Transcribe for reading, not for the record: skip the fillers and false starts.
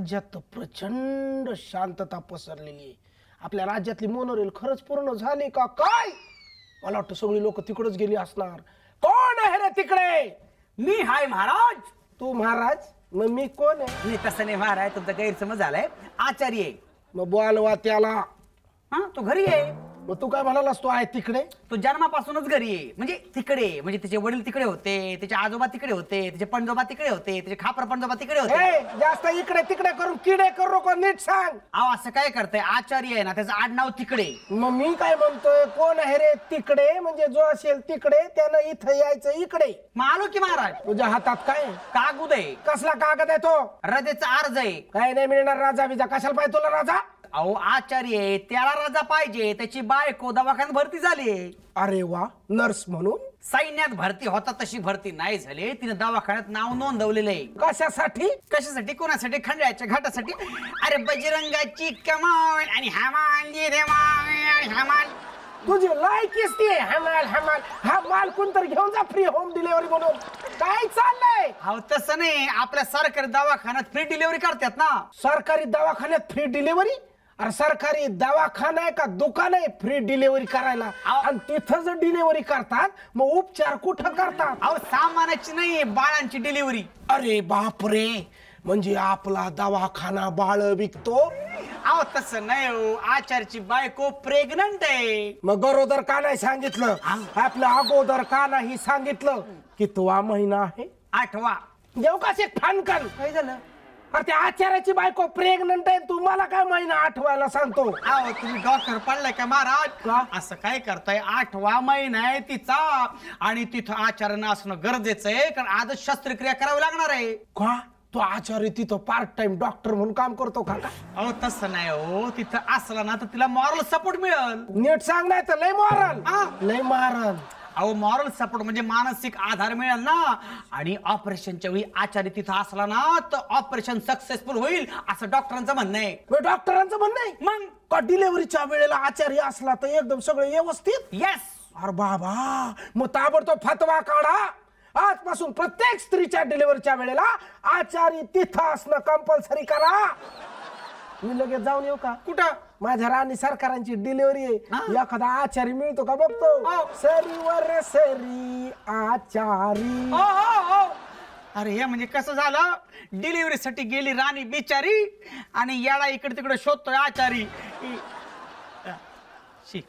राज्यात प्रचंड शांतता पसरलेली आहे. आपल्या राज्यातली मोनोरेल खरंच पूर्ण झाली का काय? मला वाटतं सगळी लोक तिकडेच गेली असणार. कोण आहे रे तिकडे? मी हाय महाराज. तू महाराज? मग मी कोण आहे? मी तसं नाही महाराज, तुमचा गैरसमज झालाय. आचार्य आहे. मग बोलवा त्याला. हा, तो घरी आहे. मग तू काय म्हणालास तू आहे तिकडे? तो जन्मापासूनच घरी आहे. म्हणजे तिकडे, म्हणजे त्याचे वडील तिकडे होते, त्याचे आजोबा तिकडे होते, त्याचे पणजोबा तिकडे होते, त्याचे खापर पणजोबा तिकडे होते. ए, जास्त इकडे तिकडे करून किडे करू नको, नीट सांग. अहो असं काय करताय? आचार्य आहे ना, त्याचं आडनाव तिकडे. मग मी काय म्हणतोय, कोण आहे रे तिकडे? म्हणजे जो असेल तिकडे त्यानं इथं यायचं इकडे. मग आलो की महाराज. तुझ्या हातात काय? कागद आहे. कसला कागद आहे तो? रजेचा अर्ज आहे. काय नाही मिळणार राजा बिजा. कशाला पाहिजे तुला राजा? अहो आचार्य आहे, त्याला रजा पाहिजे. त्याची बायको दवाखान्यात भरती झाली. अरे वा, नर्स म्हणून? सैन्यात भरती होता तशी भरती नाही झाली. तिने दवाखान्यात नाव नोंदवलेलं आहे. कशासाठी? कशासाठी? कोणासाठी? खंड्याच्या घाटासाठी. अरे बजरंगाची कमान आणि हमाल हमाल. तुझी लायकीच ती हमाल हमाल. हा माल कोणतरी घेऊन जा फ्री होम डिलिव्हरी म्हणून. काय चाललंय? अहो तसं नाही, आपल्या सरकारी दवाखान्यात फ्री डिलिव्हरी करतात ना. सरकारी दवाखान्यात फ्री डिलिव्हरी? अरे सरकारी दवाखाना आहे का दुकान आहे फ्री डिलिव्हरी करायला? आणि तिथं जर डिलिव्हरी करतात मग उपचार कुठं करतात? अहो सामानाची नाही, बाळांची डिलिव्हरी. अरे बापरे, म्हणजे आपला दवाखाना बाळ विकतो? अहो तसं नाही हो, आचार्याची बायको प्रेग्नंट आहे. मग गरोदर का नाही सांगितलं? आपलं अगोदर का नाही सांगितलं? कितवा महिना आहे? 8वा. देऊ का एक फानकन? काय झालं? अरे त्या आचार्याची बायको प्रेग्नंट आहे, तुम्हाला काय महिना आठवायला सांगतो? अहो तुम्ही डॉक्टर पडलाय का महाराज? का? असं काय करताय? 8वा महिना आहे तिचा आणि तिथं आचार्यानं असणं गरजेचं आहे, कारण आजच शस्त्रक्रिया करावी लागणार आहे. का? तो आचार्य तिथं पार्ट टाइम डॉक्टर म्हणून काम करतो का? अहो तसं नाही हो, तिथं असला ना तर तिला मॉरल सपोर्ट मिळेल. नीट सांग, नाही तर लय मारल. लय मारल. अहो मॉरल सपोर्ट म्हणजे मानसिक आधार मिळेल ना. आणि ऑपरेशनच्या वेळी आचार्य तिथं असला ना तर ऑपरेशन सक्सेसफुल होईल असं डॉक्टरांचं म्हणणं आहे. डॉक्टरांचं म्हणणं आहे? मग का डिलिव्हरीच्या वेळेला आचार्य असला तर एकदम सगळं व्यवस्थित? येस. अरे बाबा, मग ताबडतोब फतवा काढा. आजपासून प्रत्येक स्त्रीच्या डिलिव्हरीच्या वेळेला आचार्य तिथं असणं कंपल्सरी करा. मी लगेच जाऊन येऊ का? कुठं? माझ्या राणी सरकारांची डिलिव्हरी आहे. एखादा आचारी मिळतो का बघतो. सरीवर सरी आचारी. अरे हे म्हणजे कसं झालं? डिलिव्हरी साठी गेली राणी बिचारी आणि याला इकडे तिकडे शोधतोय आचारी. शी.